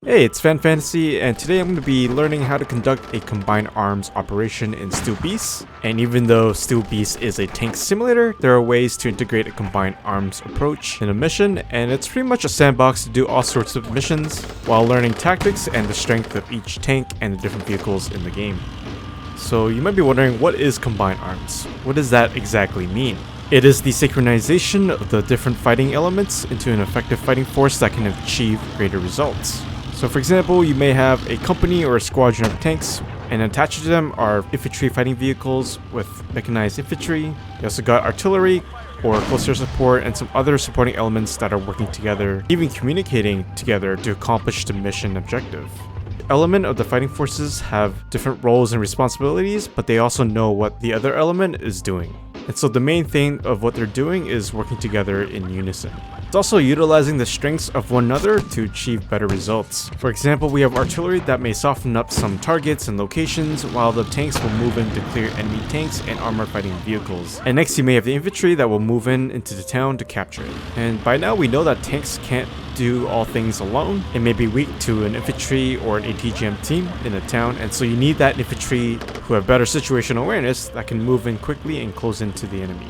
Hey, it's Fan Fantasy, and today I'm going to be learning how to conduct a combined arms operation in Steel Beast. And even though Steel Beast is a tank simulator, there are ways to integrate a combined arms approach in a mission, and it's pretty much a sandbox to do all sorts of missions while learning tactics and the strength of each tank and the different vehicles in the game. So you might be wondering, what is combined arms? What does that exactly mean? It is the synchronization of the different fighting elements into an effective fighting force that can achieve greater results. So for example, you may have a company or a squadron of tanks, and attached to them are infantry fighting vehicles with mechanized infantry. You also got artillery or close air support and some other supporting elements that are working together, even communicating together to accomplish the mission objective. Element of the fighting forces have different roles and responsibilities, but they also know what the other element is doing. And so the main thing of what they're doing is working together in unison. It's also utilizing the strengths of one another to achieve better results. For example, we have artillery that may soften up some targets and locations, while the tanks will move in to clear enemy tanks and armor fighting vehicles. And next you may have the infantry that will move into the town to capture it. And by now we know that tanks can't do all things alone. It may be weak to an infantry or an ATGM team in a town, and so you need that infantry who have better situational awareness that can move in quickly and close into the enemy.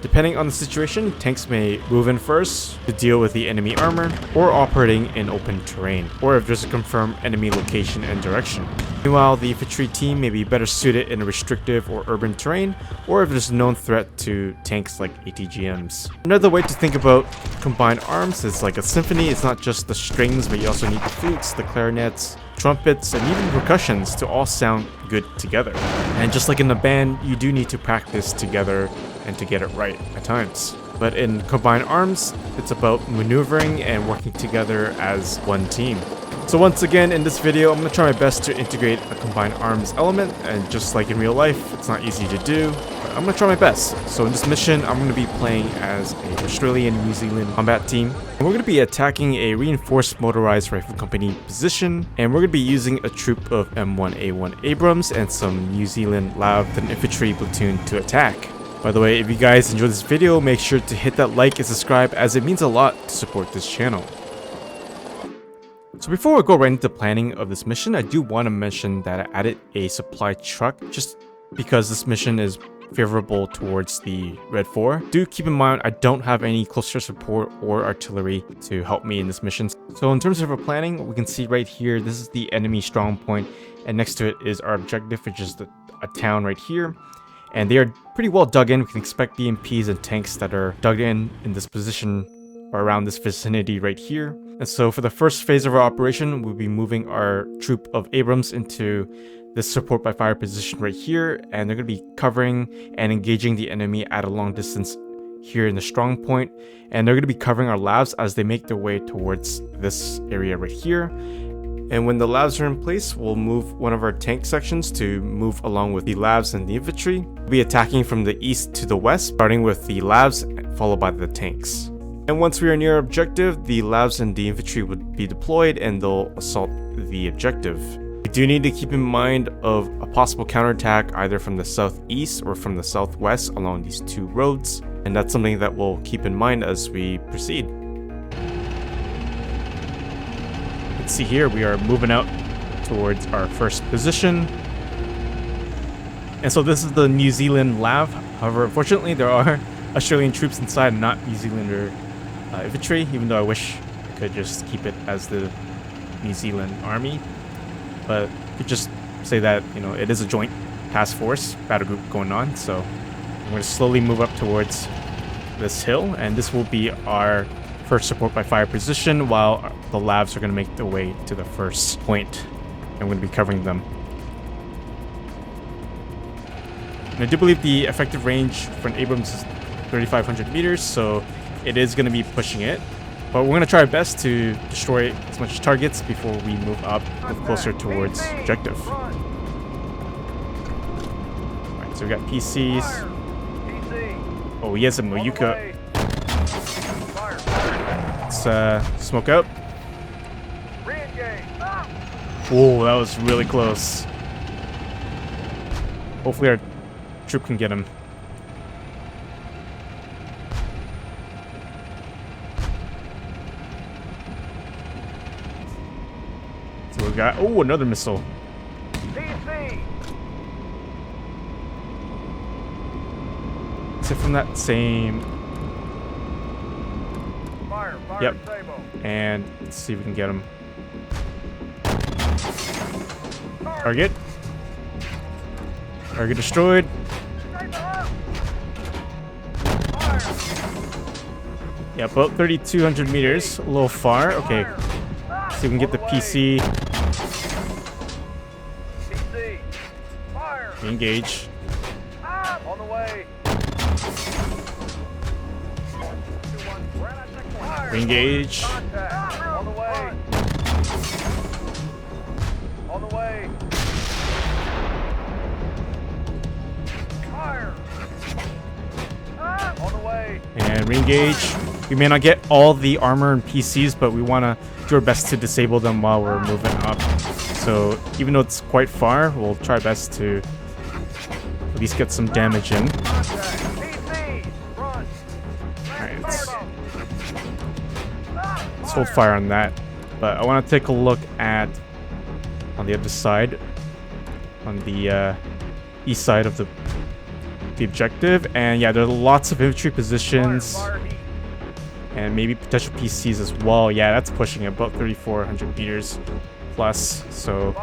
Depending on the situation, tanks may move in first to deal with the enemy armor, or operating in open terrain, or if there's a confirmed enemy location and direction. Meanwhile, the infantry team may be better suited in a restrictive or urban terrain, or if there's a known threat to tanks like ATGMs. Another way to think about combined arms is like a symphony. It's not just the strings, but you also need the flutes, the clarinets, trumpets, and even percussions to all sound good together. And just like in a band, you do need to practice together and to get it right at times. But in combined arms, it's about maneuvering and working together as one team. So once again, in this video, I'm going to try my best to integrate a combined arms element, and just like in real life, it's not easy to do, but I'm going to try my best. So in this mission, I'm going to be playing as an Australian-New Zealand combat team, and we're going to be attacking a reinforced motorized rifle company position, and we're going to be using a troop of M1A1 Abrams and some New Zealand LAV infantry platoon to attack. By the way, if you guys enjoyed this video, make sure to hit that like and subscribe, as it means a lot to support this channel. So before we go right into the planning of this mission, I do want to mention that I added a supply truck just because this mission is favorable towards the Red 4. Do keep in mind I don't have any close air support or artillery to help me in this mission. So in terms of our planning, we can see right here, this is the enemy Strongpoint, and next to it is our objective, which is a town right here. And they are pretty well dug in. We can expect BMPs and tanks that are dug in this position or around this vicinity right here. And so for the first phase of our operation, we'll be moving our troop of Abrams into this support by fire position right here, and they're going to be covering and engaging the enemy at a long distance here in the Strongpoint, and they're going to be covering our LAVs as they make their way towards this area right here. And when the LAVs are in place, we'll move one of our tank sections to move along with the LAVs and the infantry. We'll be attacking from the east to the west, starting with the LAVs followed by the tanks. And once we are near our objective, the LAVs and the infantry would be deployed and they'll assault the objective. We do need to keep in mind of a possible counterattack either from the southeast or from the southwest along these two roads, and that's something that we'll keep in mind as we proceed. Let's see here, we are moving out towards our first position. And so this is the New Zealand LAV. However, unfortunately, there are Australian troops inside, not New Zealander infantry, even though I wish I could just keep it as the New Zealand army. But you could just say that, you know, it is a joint task force battle group going on. So I'm going to slowly move up towards this hill, and this will be our first support by fire position, while the LAVs are going to make their way to the first point, and we're going to be covering them. And I do believe the effective range for an Abrams is 3,500 meters, so it is going to be pushing it. But we're going to try our best to destroy as much targets before we move up closer towards objective. Alright, so we got PCs. Oh, he has a Moyuka. Let's smoke out. Whoa, that was really close. Hopefully our troop can get him. We got, oh, another missile. Is it from that same? Yep. And let's see if we can get him. Target. Target destroyed. Yeah, about 3,200 meters. A little far. Okay. See if we can get the PC. Engage. On the way. Engage. On the way. On the way. Fire. On the way. And re-engage. We may not get all the armor and PCs, but we want to do our best to disable them while we're moving up. So even though it's quite far, we'll try our best to at least get some damage in. Alright, let's hold fire on that. But I want to take a look at on the other side, on the east side of the objective. And yeah, there are lots of infantry positions and maybe potential PCs as well. Yeah, that's pushing about 3,400 meters plus. So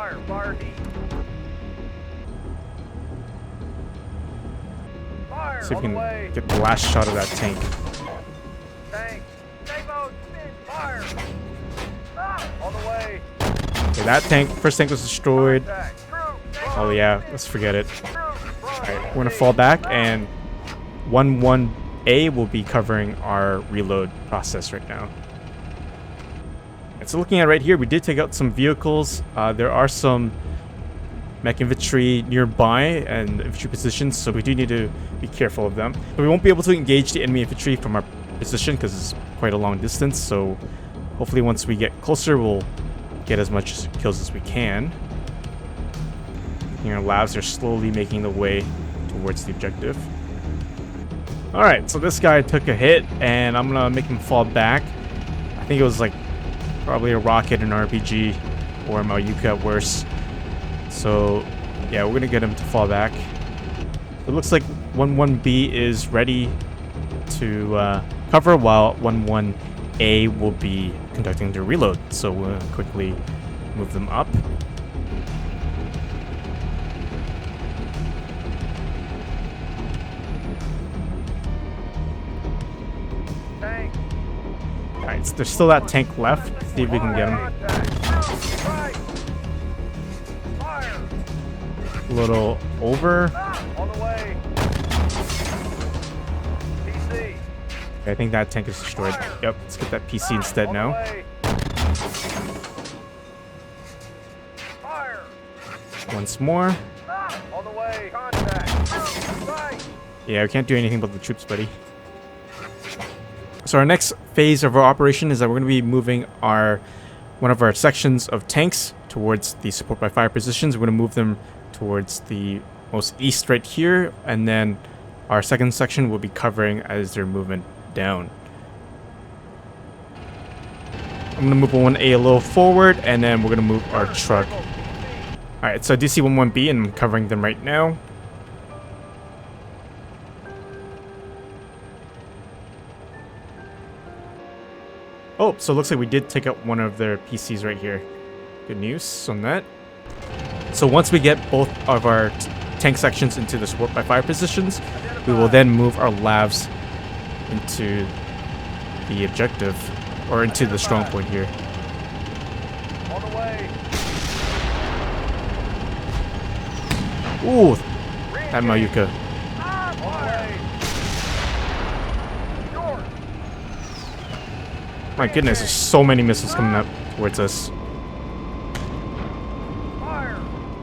see if we can get the last shot of that tank. Okay, that tank, first tank was destroyed. Oh yeah, let's forget it. Alright, we're gonna fall back, and 1A will be covering our reload process right now. And so looking at right here, we did take out some vehicles. There are some mech infantry nearby and infantry positions, so we do need to be careful of them. But we won't be able to engage the enemy infantry from our position because it's quite a long distance, so hopefully once we get closer, we'll get as much kills as we can. Our LAVs are slowly making the way towards the objective. Alright, so this guy took a hit, and I'm gonna make him fall back. I think it was like probably a rocket, an RPG, or a Mayuka at worst. So yeah, we're gonna get him to fall back. It looks like 11B is ready to cover, while 11A will be conducting the reload. So we'll quickly move them up. Alright, so there's still that tank left. See if we can get him. A little over. Okay, I think that tank is destroyed. Yep, let's get that PC instead now. Once more. Yeah, we can't do anything about the troops, buddy. So our next phase of our operation is that we're going to be moving one of our sections of tanks towards the support by fire positions. We're going to move them towards the most east right here, and then our second section will be covering as they're moving down. I'm going to move 1A a little forward, and then we're going to move our truck. Alright, so I do see 11B, and I'm covering them right now. Oh, so it looks like we did take out one of their PCs right here. Good news on that. So once we get both of our tank sections into the support by fire positions, we will then move our LAVs into the objective, or into the strong point here. Ooh, that Mayuka. My goodness, there's so many missiles coming up towards us. Fire!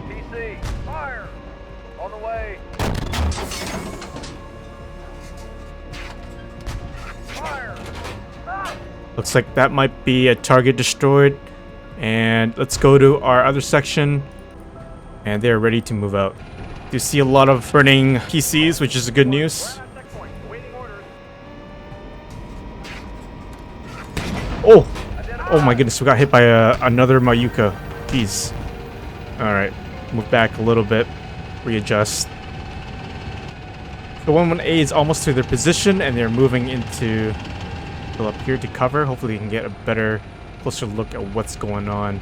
PC! Fire! On the way! Fire! Looks like that might be a target destroyed. And let's go to our other section. And they're ready to move out. You see a lot of burning PCs, which is good news. Oh! Oh my goodness, we got hit by another Mayuka. Jeez. Alright, move back a little bit, readjust. The 1-1A is almost to their position, and they're moving into up here to cover. Hopefully we can get a better, closer look at what's going on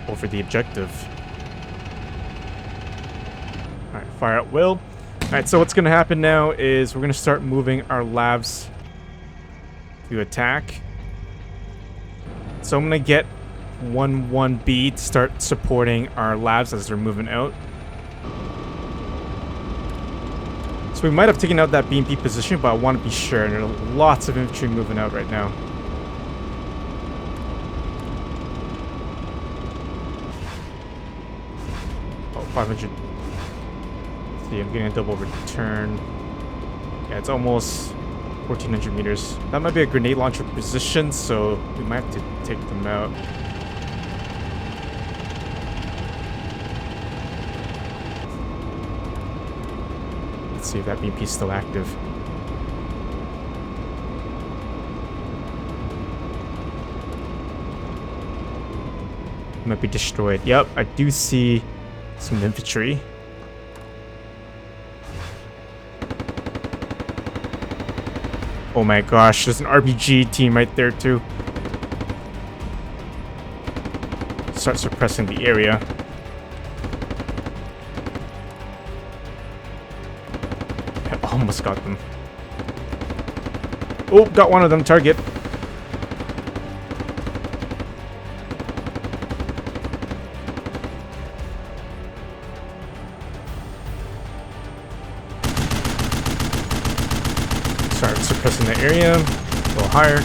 over the objective. Alright, fire at will. Alright, so what's going to happen now is we're going to start moving our LAVs to attack. So I'm going to get 1-1B to start supporting our LAVs as they're moving out. So we might have taken out that BMP position, but I want to be sure. And there are lots of infantry moving out right now. Oh, 500. Let's see, I'm getting a double return. Yeah, it's almost 1,400 meters. That might be a grenade launcher position, so we might have to take them out. Let's see if that BMP is still active. Might be destroyed. Yep, I do see some infantry. Oh my gosh, there's an RPG team right there too. Start suppressing the area. I almost got them. Oh, got one of them. Target. Start suppressing the area. A little higher.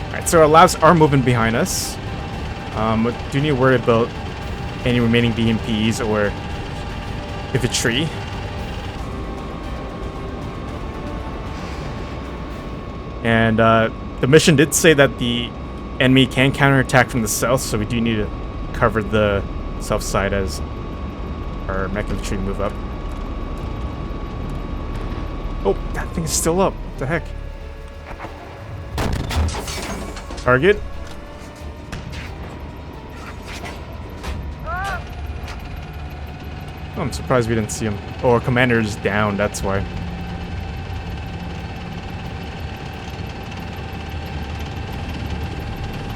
Alright, so our LAVs are moving behind us. But do need to worry about any remaining BMPs or infantry. And the mission did say that the enemy can counterattack from the south, so we do need to cover the south side as our mech infantry move up. Oh, that thing is still up. What the heck? Target. Oh, I'm surprised we didn't see him. Oh, our commander's down, that's why.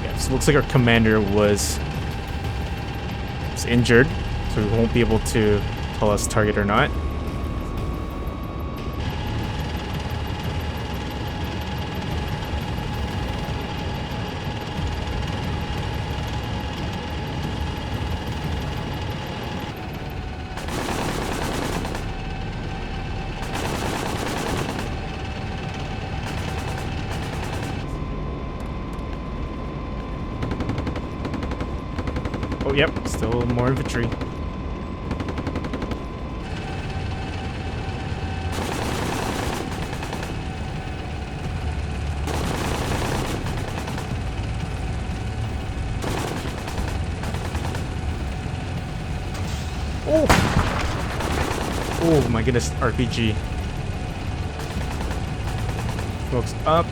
Yeah, so it looks like our commander was injured, so we won't be able to tell us target or not. Oh, yep, still more infantry. Oh! Oh my goodness, RPG. Smokes up.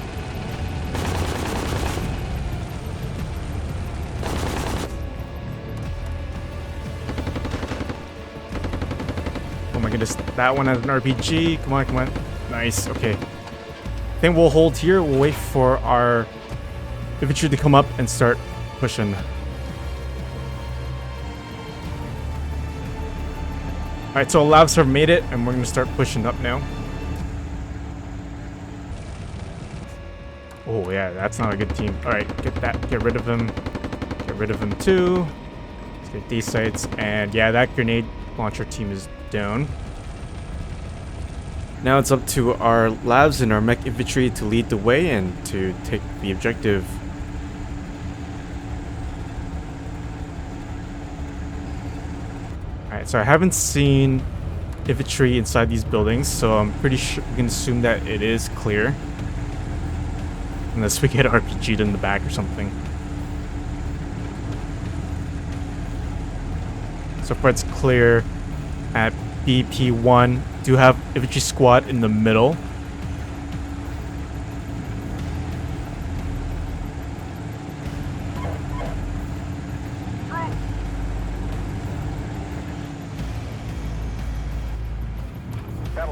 Oh my goodness, that one has an RPG. Come on, come on. Nice, okay. I think we'll hold here. We'll wait for our infantry to come up and start pushing. Alright, so LAVs have made it, and we're going to start pushing up now. Oh yeah, that's not a good team. Alright, get rid of him. Get rid of him too. Let's get these sites, and yeah, that grenade launcher team is down. Now it's up to our LAVs and our mech infantry to lead the way and to take the objective. Alright, so I haven't seen infantry inside these buildings, so I'm pretty sure we can assume that it is clear. Unless we get RPG'd in the back or something. So far it's clear at BP1. Do have infantry squad in the middle.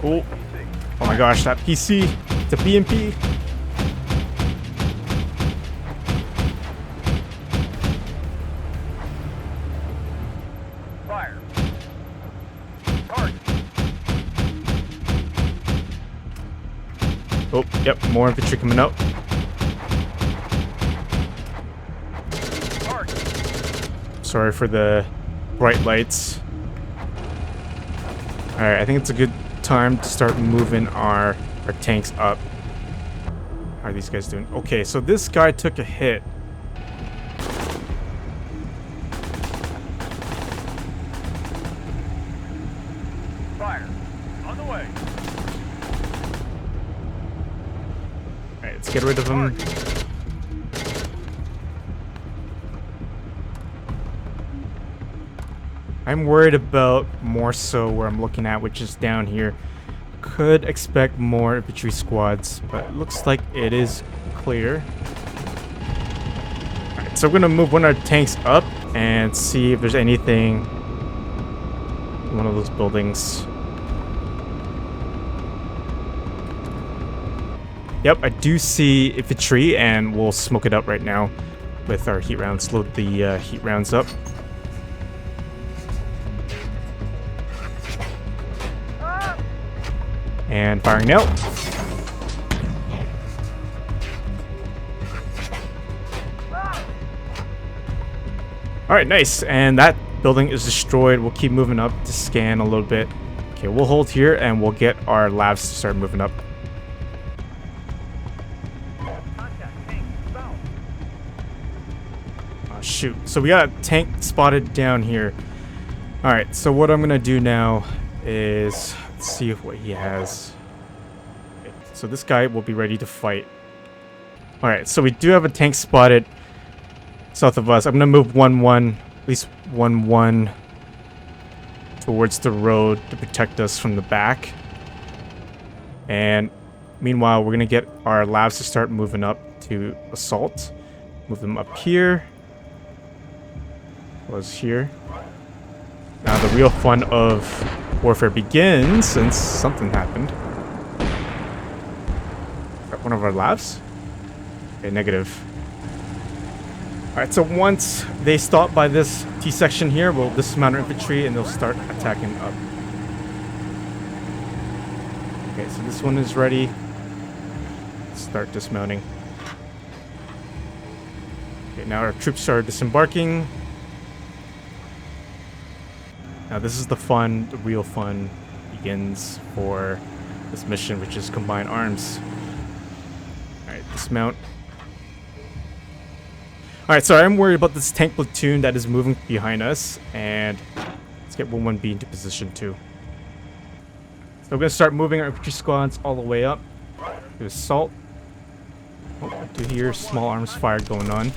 Oh, oh my gosh, that PC, the BMP. Fire. Target. Oh, yep, more infantry coming out. Target. Sorry for the bright lights. Alright, I think it's a good time to start moving our tanks up. How are these guys doing? Okay, so this guy took a hit. Fire. On the way. Alright, let's get rid of him. I'm worried about more so where I'm looking at, which is down here. Could expect more infantry squads, but it looks like it is clear. Alright, so we're gonna move one of our tanks up and see if there's anything in one of those buildings. Yep, I do see infantry, and we'll smoke it up right now with our heat rounds. Load the heat rounds up. And firing now. Alright, nice. And that building is destroyed. We'll keep moving up to scan a little bit. Okay, we'll hold here and we'll get our LAVs to start moving up. Oh, shoot. So we got a tank spotted down here. Alright, so what I'm gonna do now is see what he has. Okay, so this guy will be ready to fight. Alright, so we do have a tank spotted south of us. I'm gonna move 1-1, at least 1-1 towards the road to protect us from the back. And meanwhile, we're gonna get our LAVs to start moving up to assault. Move them up here. Was here. Now the real fun of warfare begins, since something happened. Is that one of our LAVs? Okay, negative. Alright, so once they stop by this T-section here, we'll dismount our infantry and they'll start attacking up. Okay, so this one is ready. Let's start dismounting. Okay, now our troops are disembarking. Now this is the fun, the real fun begins for this mission, which is combined arms. Alright, dismount. Alright, so I'm worried about this tank platoon that is moving behind us, and let's get 1-1B into position too. So we're gonna start moving our infantry squads all the way up to assault. Oh, I do hear small arms fire going on.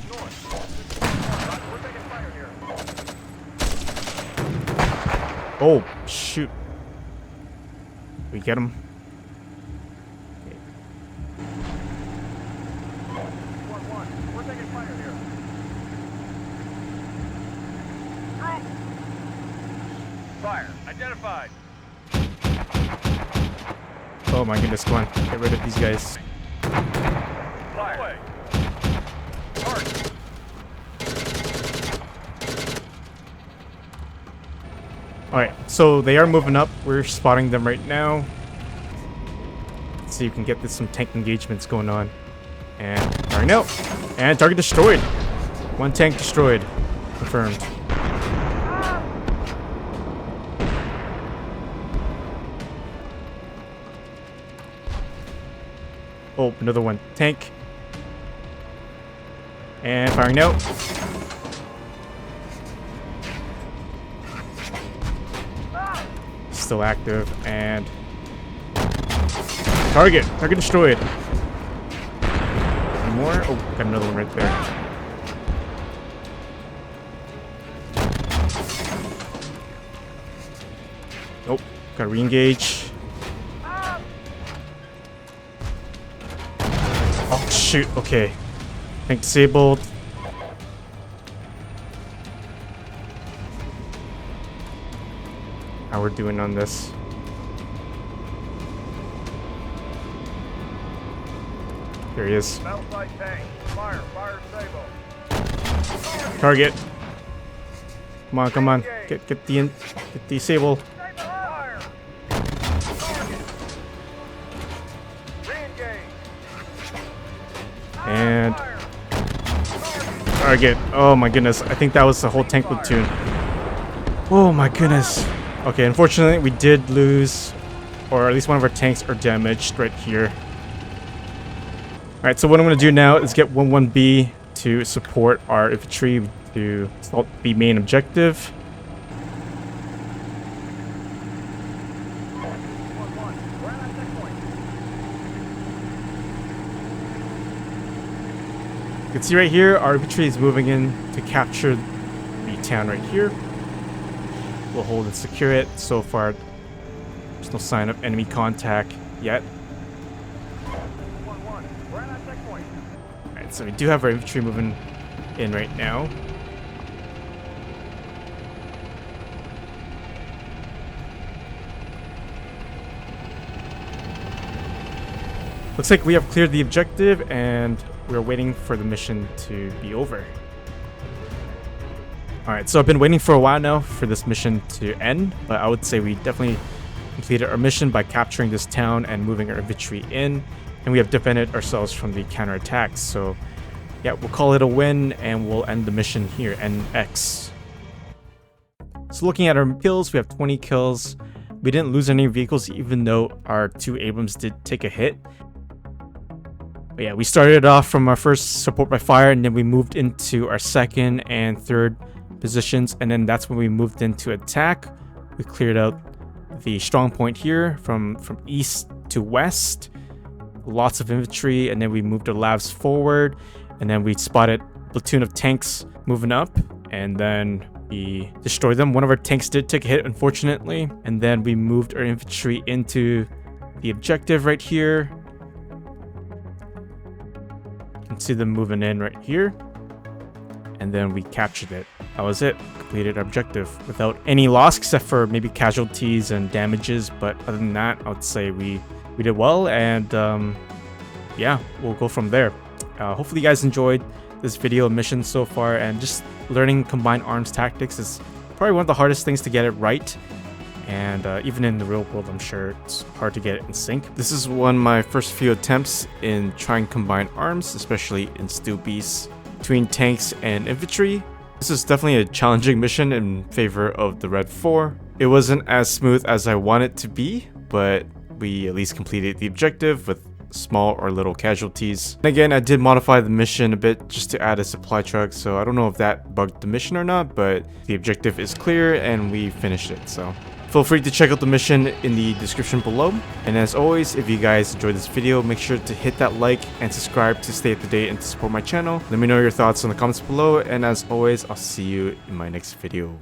Oh, shoot. We get him. Okay. 1-1. We're taking fire here. Fire. Identified. Oh my goodness, come on. Get rid of these guys. Fire. Target. Alright, so they are moving up. We're spotting them right now. Let's see if we can get this some tank engagements going on. And firing out. And target destroyed. One tank destroyed. Confirmed. Oh, another one. Tank. And firing out. Still active, and target destroyed. One more. Oh, got another one right there. Nope, gotta re-engage. Oh shoot, okay. Tank disabled. How we're doing on this. There he is. Battle site tank. Fire. Fire Sabo. Target. Come on, come on. Get the Sable. Fire. Re-engage. And Fire. target. Oh my goodness. I think that was the whole tank platoon. Oh my goodness. Okay, unfortunately we did lose, or at least one of our tanks are damaged right here. Alright, so what I'm going to do now is get 11B to support our infantry to assault the main objective. 1-1. We're at that checkpoint. You can see right here, our infantry is moving in to capture the town right here. We'll hold and secure it. So far, there's no sign of enemy contact yet. 1-1. We're at that checkpoint. Alright, so we do have our infantry moving in right now. Looks like we have cleared the objective and we're waiting for the mission to be over. Alright, so I've been waiting for a while now for this mission to end, but I would say we definitely completed our mission by capturing this town and moving our infantry in, and we have defended ourselves from the counterattacks. So yeah, we'll call it a win and we'll end the mission here, NX. So looking at our kills, we have 20 kills. We didn't lose any vehicles even though our 2 Abrams did take a hit. But yeah, we started off from our first support by fire, and then we moved into our second and third positions, and then that's when we moved into attack. We cleared out the strong point here from east to west, lots of infantry, and then we moved our LAVs forward, and then we spotted a platoon of tanks moving up, and then we destroyed them. One of our tanks did take a hit, unfortunately, and then we moved our infantry into the objective right here. You can see them moving in right here, and then we captured it. That was it. Completed our objective without any loss except for maybe casualties and damages, but other than that, I would say we did well, and yeah, we'll go from there. Hopefully you guys enjoyed this video mission so far, and just learning combined arms tactics is probably one of the hardest things to get it right, and even in the real world I'm sure it's hard to get it in sync. This is one of my first few attempts in trying combined arms, especially in Steel Beasts between tanks and infantry. This is definitely a challenging mission in favor of the Red 4. It wasn't as smooth as I want it to be, but we at least completed the objective with small or little casualties. And again, I did modify the mission a bit just to add a supply truck, so I don't know if that bugged the mission or not, but the objective is clear and we finished it. So feel free to check out the mission in the description below. And as always, if you guys enjoyed this video, make sure to hit that like and subscribe to stay up to date and to support my channel. Let me know your thoughts in the comments below, and as always, I'll see you in my next video.